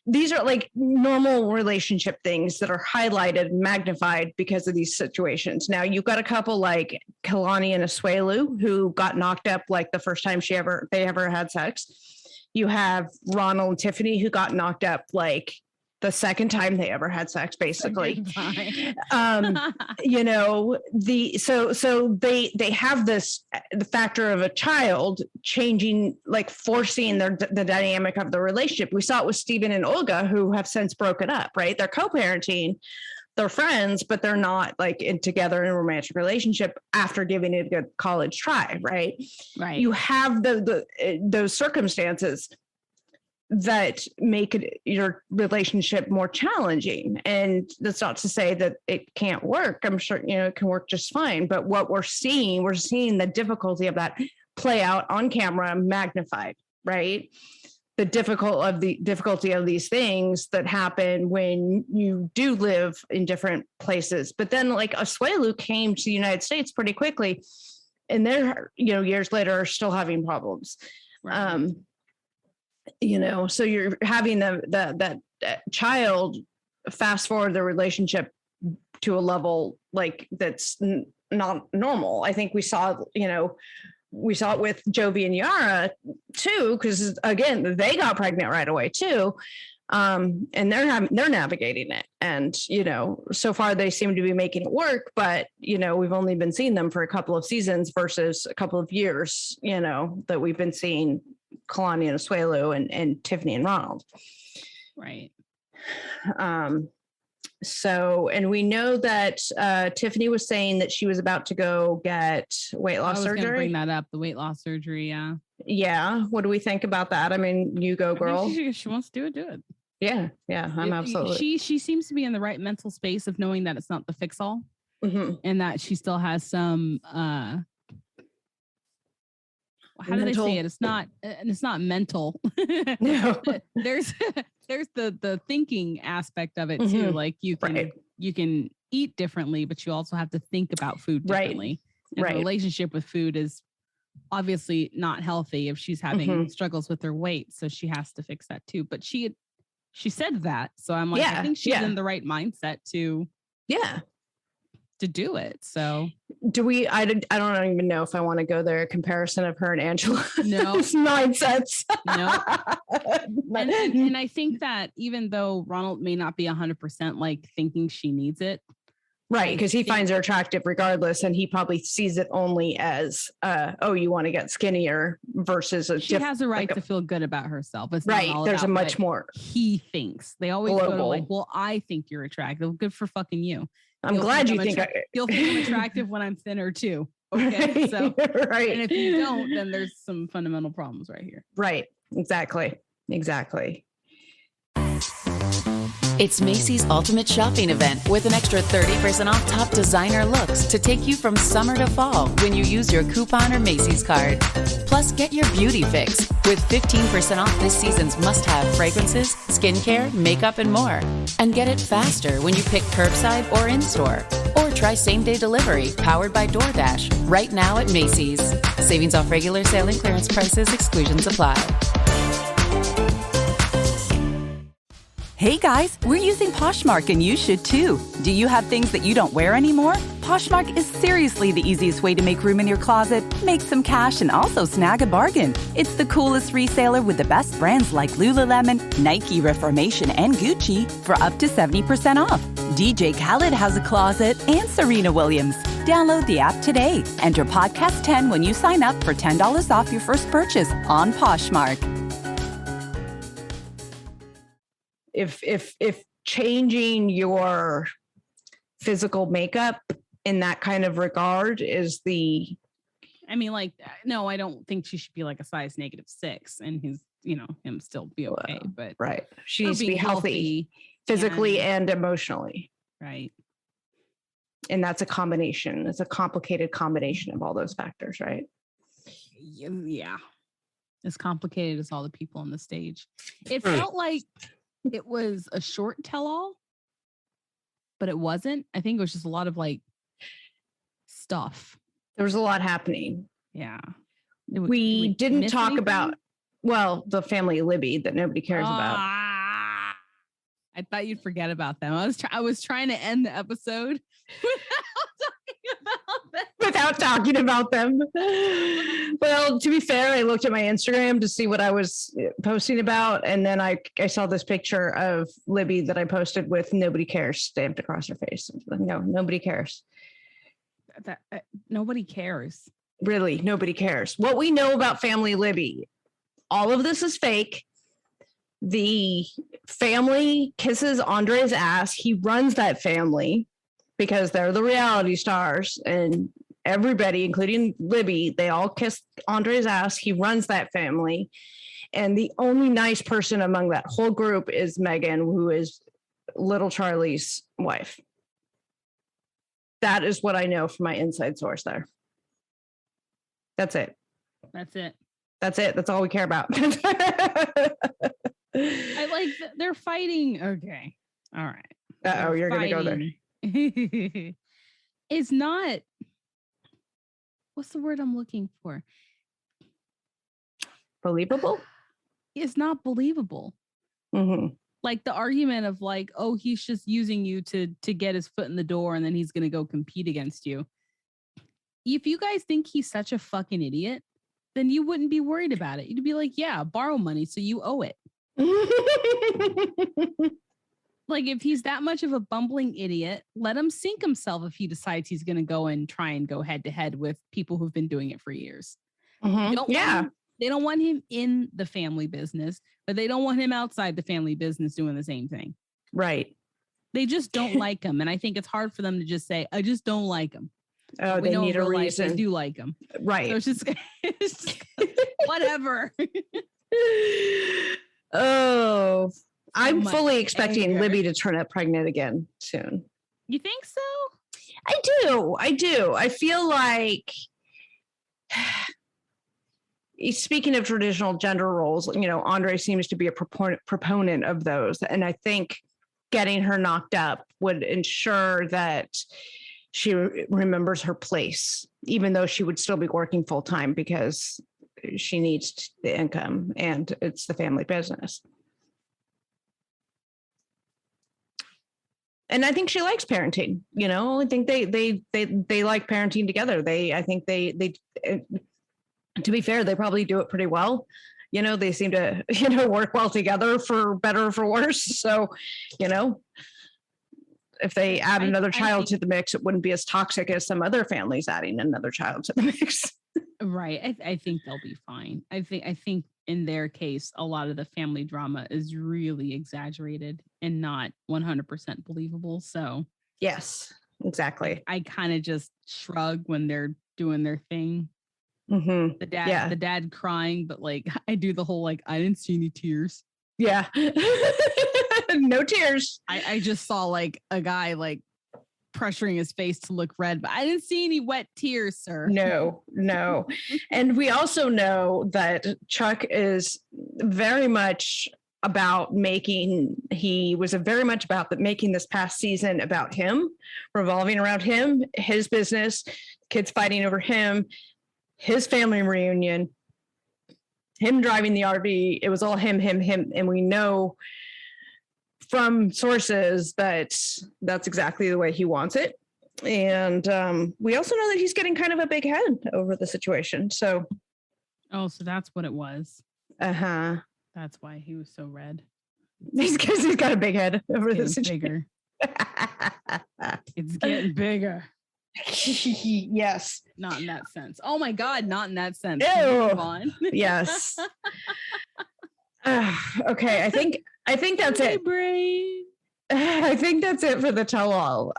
these are like normal relationship things that are highlighted and magnified because of these situations. Now you've got a couple like Kalani and Asuelu who got knocked up like the first time they ever had sex. You have Ronald and Tiffany who got knocked up like the second time they ever had sex, basically. Second You know, so they have this the factor of a child changing, like forcing the dynamic of the relationship. We saw it with Steven and Olga, who have since broken up, right? They're co-parenting, they're friends, but they're not like together in a romantic relationship after giving it a good college try, right? Right. You have those circumstances that make your relationship more challenging. And that's not to say that it can't work. I'm sure, you know, it can work just fine. But what we're seeing the difficulty of that play out on camera magnified, right? The difficulty of these things that happen when you do live in different places. But then like Asuelu came to the United States pretty quickly, and they're, you know, years later are still having problems. Right. You know, so you're having that child fast forward the relationship to a level like that's not normal. I think we saw it with Jovi and Yara too, because again, they got pregnant right away too. And they're navigating it. And, you know, so far they seem to be making it work, but, you know, we've only been seeing them for a couple of seasons versus a couple of years, you know, that we've been seeing Kalani and Asuelu and Tiffany and Ronald. Right. So, and we know that Tiffany was saying that she was about to go get weight loss surgery. I was gonna bring that up, the weight loss surgery. Yeah. Yeah. What do we think about that? I mean, you go, girl. She wants to do it. Yeah. Yeah. I'm absolutely. She seems to be in the right mental space of knowing that it's not the fix all, mm-hmm. and that she still has some, how do they say it? It's not mental. No. There's the thinking aspect of it too. Mm-hmm. Like you can eat differently, but you also have to think about food differently. And the relationship with food is obviously not healthy if she's having struggles with her weight. So she has to fix that too. But she said that. So I'm like, I think she's in the right mindset to do it. So do we, I don't even know if I want to go there, a comparison of her and Angela's mindsets. No. and I think that even though Ronald may not be 100% like thinking she needs it. Right. Because he finds her attractive regardless. And he probably sees it only as, you want to get skinnier versus she has a right to feel good about herself. It's right. There's a much more. He thinks. They always go to like, well, I think you're attractive. Good for fucking you. I'm glad you think you'll think I'm attractive when I'm thinner too. Okay. Right, so right. And if you don't, then there's some fundamental problems right here. Right. Exactly. It's Macy's Ultimate Shopping Event with an extra 30% off top designer looks to take you from summer to fall when you use your coupon or Macy's card. Plus, get your beauty fix with 15% off this season's must-have fragrances, skincare, makeup, and more. And get it faster when you pick curbside or in-store. Or try same-day delivery powered by DoorDash right now at Macy's. Savings off regular sale and clearance prices. Exclusions apply. Hey guys, we're using Poshmark and you should too. Do you have things that you don't wear anymore? Poshmark is seriously the easiest way to make room in your closet, make some cash, and also snag a bargain. It's the coolest reseller with the best brands like Lululemon, Nike, Reformation, and Gucci for up to 70% off. DJ Khaled has a closet and Serena Williams. Download the app today. Enter podcast 10 when you sign up for $10 off your first purchase on Poshmark. If changing your physical makeup in that kind of regard is no, I don't think she should be like a size -6 and him still be okay. But right. She needs to be healthy physically and emotionally. Right. And that's a combination. It's a complicated combination of all those factors, right? Yeah. As complicated as all the people on the stage. It felt like it was a short tell-all, but it wasn't. I think it was just a lot of like stuff. There was a lot happening. Yeah. We didn't talk about, the family Libby that nobody cares about. I thought you'd forget about them. I was trying to end the episode without talking about them. without talking about them. Well, to be fair, I looked at my Instagram to see what I was posting about, and then I saw this picture of Libby that I posted with "nobody cares" stamped across her face. No, nobody cares. Nobody cares. Really, nobody cares. What we know about family Libby, all of this is fake. The family kisses Andre's ass. He runs that family because they're the reality stars, and everybody, including Libby, they all kiss Andre's ass. He runs that family. And the only nice person among that whole group is Megan, who is little Charlie's wife. That is what I know from my inside source there. That's it. That's it. That's it. That's all we care about. I like they're fighting. Okay. All right. Uh-oh, you're going to go there. It's not. What's the word I'm looking for? Believable? It's not believable. Mm-hmm. Like the argument of like, oh, he's just using you to get his foot in the door and then he's going to go compete against you. If you guys think he's such a fucking idiot, then you wouldn't be worried about it. You'd be like, yeah, borrow money so you owe it. Like if he's that much of a bumbling idiot, let him sink himself if he decides he's going to go and try and go head to head with people who've been doing it for years. Mm-hmm. They don't want him in the family business, but they don't want him outside the family business doing the same thing. Right. They just don't like him. And I think it's hard for them to just say, I just don't like him. Oh, they need a reason. They do like him. Right. So it's just whatever. Oh, I'm fully expecting anger. Libby to turn up pregnant again soon. You think so? I do. I feel like, speaking of traditional gender roles, Andre seems to be a proponent of those. And I think getting her knocked up would ensure that she remembers her place, even though she would still be working full time because she needs the income and it's the family business. And I think she likes parenting. I think they like parenting together. I think they to be fair, they probably do it pretty well. They seem to work well together, for better or for worse. So, if they add another child to the mix, it wouldn't be as toxic as some other families adding another child to the mix. Right. I think they'll be fine. I think in their case, a lot of the family drama is really exaggerated and not 100% believable. So yes, exactly. I kind of just shrug when they're doing their thing. Mm-hmm. The dad crying, but like I do the whole like I didn't see any tears. Yeah. No tears. I just saw like a guy like pressuring his face to look red, but I didn't see any wet tears, sir. No. And we also know that Chuck is very much about making this past season about him, revolving around him, his business, kids fighting over him, his family reunion, him driving the RV. It was all him. And we know from sources that that's exactly the way he wants it. And we also know that he's getting kind of a big head over the situation. So that's what it was. Uh-huh. That's why he was so red. Because he's got a big head over the situation. It's getting bigger. Yes. Not in that sense. Oh my God, not in that sense. Move on. Yes. Okay, I think that's it. Brain. I think that's it for the tell-all.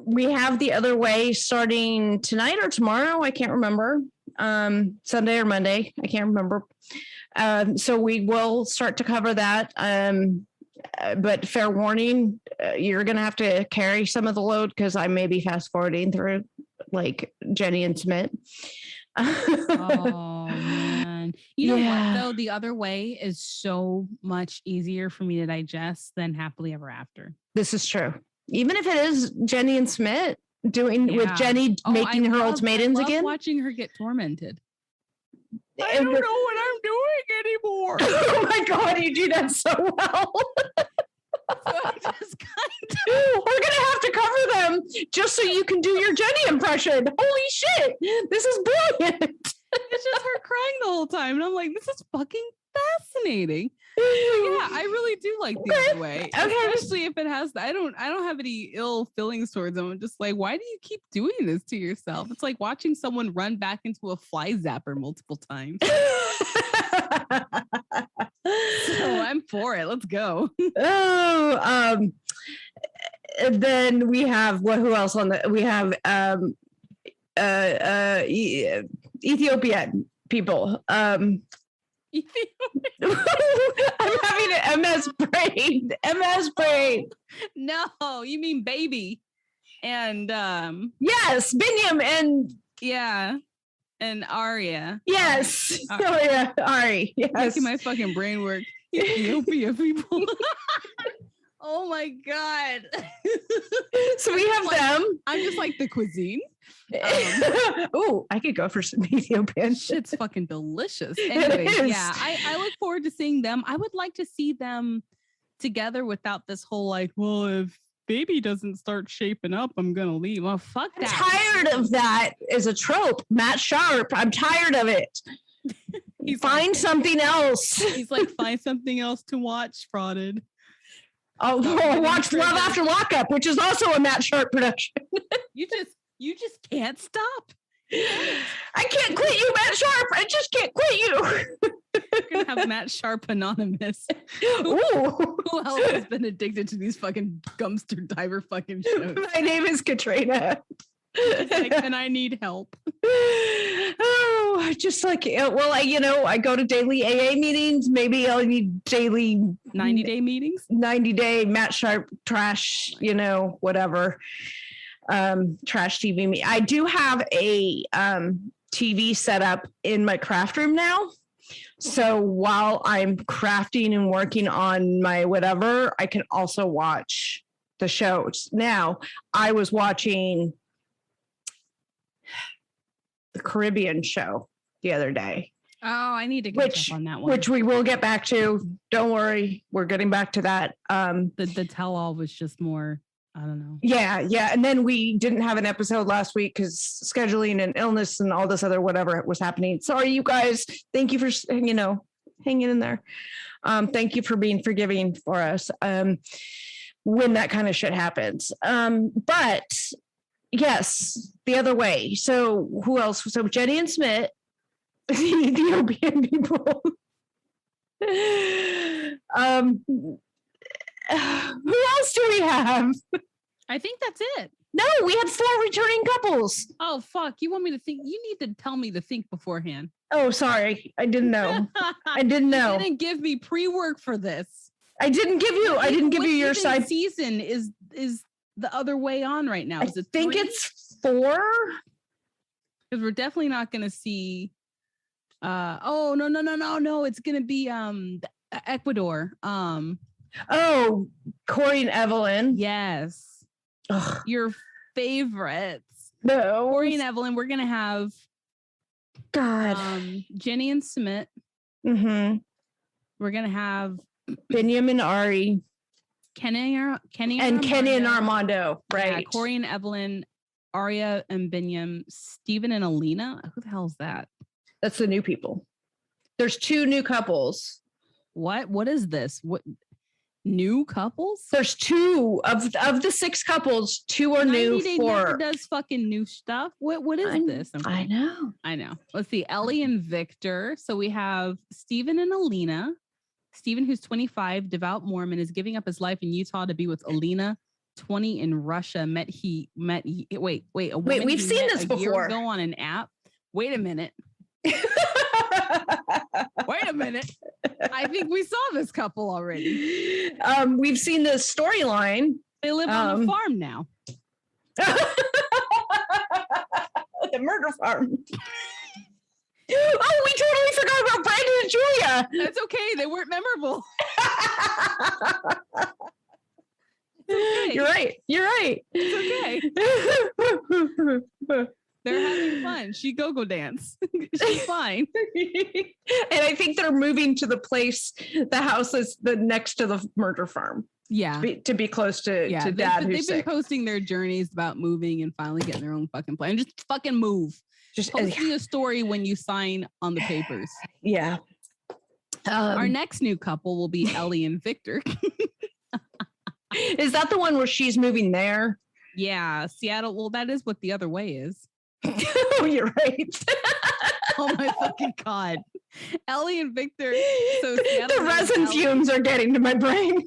We have The Other Way starting tonight or tomorrow. I can't remember. Sunday or Monday. I can't remember. So we will start to cover that. But fair warning, you're going to have to carry some of the load because I may be fast forwarding through like Jenny and Smith. Oh man. You know what though? The Other Way is so much easier for me to digest than Happily Ever After. This is true. Even if it is Jenny and Smith with Jenny making her ultimatums again. Watching her get tormented. I don't know what I'm doing anymore. Oh my God, you do that so well. So I just We're gonna have to cover them just so you can do your Jenny impression. Holy shit. This is brilliant. It's just her crying the whole time. And I'm like, this is fucking fascinating. So yeah, I really do like the other way. Okay. Especially if it has I don't have any ill feelings towards them. I'm just like, why do you keep doing this to yourself? It's like watching someone run back into a fly zapper multiple times. So I'm for it. Let's go. And then we have who else on the we have Ethiopian people. I'm having an MS brain. MS brain. No, you mean baby. And yes, Binyam and yeah. And Arya. Yes. Oh yeah, Ari. Yes. Making my fucking brain work. Ethiopia people. Oh my god. So we have them. I'm just like the cuisine. Oh, I could go for some Ethiopian. Shit's fucking delicious. Anyways, yeah, I look forward to seeing them. I would like to see them together without this whole like, well, if baby doesn't start shaping up, I'm gonna leave. Well, fuck that. I'm tired of that as a trope. Matt Sharp. I'm tired of it. Find like, something else. He's like, find something else to watch, Frauded. Oh, watch Love After Lockup, which is also a Matt Sharp production. You just can't stop. I can't quit you, Matt Sharp. I just can't quit you. We're gonna have Matt Sharp Anonymous. Ooh. Who else has been addicted to these fucking dumpster diver fucking shows? My name is Katrina. Like, and I need help. Oh, just like, well, I go to daily AA meetings. Maybe I'll need daily 90-day meetings, 90-day Matt Sharp trash, whatever. Trash TV. I do have a TV set up in my craft room now. So while I'm crafting and working on my whatever, I can also watch the shows. Now, I was watching the Caribbean show the other day. Oh, I need to catch up on that one. Which we will get back to. Don't worry, we're getting back to that. The tell-all was just more, I don't know. Yeah. And then we didn't have an episode last week because scheduling and illness and all this other whatever was happening. Sorry, you guys. Thank you for hanging in there. Thank you for being forgiving for us when that kind of shit happens. But yes, the other way. So who else? So Jenny and Smith, the Ethiopian people. Who else do we have? I think that's it. No, we had 4 returning couples. Oh, fuck. You want me to think? You need to tell me to think beforehand. Oh, sorry. I didn't know. I didn't know. You didn't give me pre-work for this. I didn't give you your side. Season is the other way on right now. Is it think 3? It's 4. Because we're definitely not going to see. No. It's going to be Ecuador. Oh, Corey and Evelyn. Yes. Ugh. Your favorites. No. Corey and Evelyn. We're going to have Jenny and Smith. Mm-hmm. We're going to have Binyam and Ari. Kenny and Armando. Right. Yeah, Corey and Evelyn, Arya and Binyam, Steven and Alina. Who the hell is that? That's the new people. There's 2 new couples. What is this? What new couples? There's 2 of the 6 couples. 2 are new. 4 does fucking new stuff. What is this? I know. Let's see. Ellie and Victor. So we have Steven and Alina. Steven, who's 25, devout Mormon, is giving up his life in Utah to be with Alina, 20, in Russia. Wait, we've seen this before. Year ago on an app. Wait a minute. I think we saw this couple already. We've seen this storyline. They live on a farm now. The murder farm. Oh, we totally forgot about Brandon and Julia. That's okay. They weren't memorable. Okay. You're right. It's okay. They're having fun. She go-go dance. She's fine. And I think they're moving to the house that's the next to the murder farm. Yeah. to be close to Yeah. dad They've who's been sick. posting their journeys about moving and finally getting their own fucking plan. Just fucking move. Just Post me a story when you sign on the papers. yeah. Our next new couple will be Ellie and Victor. Is that the one where she's moving there? Yeah, Seattle. Well, that is what the other way is. Oh, you're right. Oh my fucking god, Ellie and Victor. So The resin fumes are getting to my brain.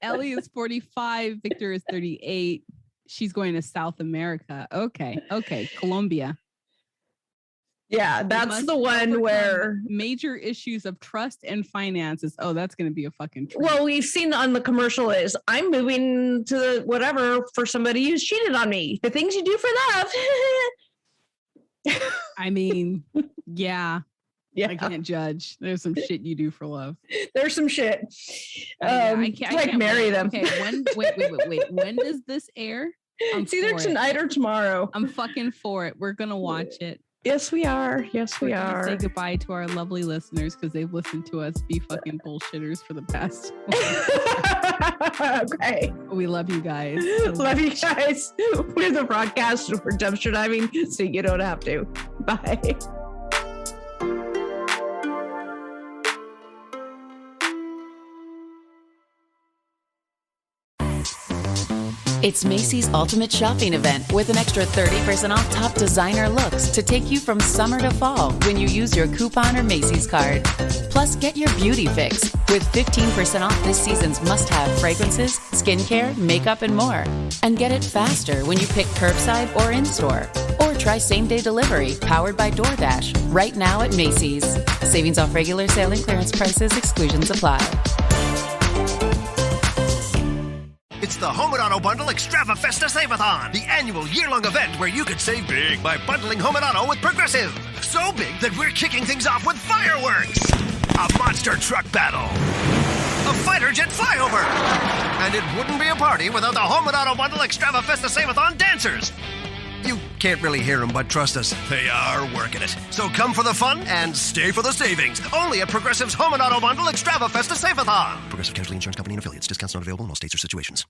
Ellie is 45. Victor is 38. She's going to South America. Okay, Colombia. Yeah, that's the one where major issues of trust and finances. Oh, that's going to be a fucking treat. Well, we've seen on the commercial is I'm moving to the whatever for somebody who's cheated on me. The things you do for love. I mean, yeah. Yeah. I can't judge. There's some shit you do for love. There's some shit. I can't marry wait. them. Okay, wait. When does this air? It's either tonight or tomorrow. I'm fucking for it. We're gonna watch it. Yes, we are. Yes, we We're gonna are. say goodbye to our lovely listeners because they've listened to us be fucking bullshitters for the past. Okay. We love you guys. Love you guys. We're the Fraudcast. We're dumpster diving, so you don't have to. Bye. It's Macy's Ultimate Shopping Event with an extra 30% off top designer looks to take you from summer to fall when you use your coupon or Macy's card. Plus, get your beauty fix with 15% off this season's must-have fragrances, skincare, makeup, and more. And get it faster when you pick curbside or in-store. Or try same-day delivery powered by DoorDash right now at Macy's. Savings off regular sale and clearance prices. Exclusions apply. It's the Home and Auto Bundle Extravafesta Save-a-thon, the annual year-long event where you could save big by bundling Home and Auto with Progressive. So big that we're kicking things off with fireworks, a monster truck battle, a fighter jet flyover, and it wouldn't be a party without the Home and Auto Bundle Extravafesta Save-a-thon dancers. You can't really hear them, but trust us, they are working it. So come for the fun and stay for the savings. Only at Progressive's Home and Auto Bundle Extravafesta Save-a-thon. Progressive Casualty Insurance Company and Affiliates. Discounts not available in all states or situations.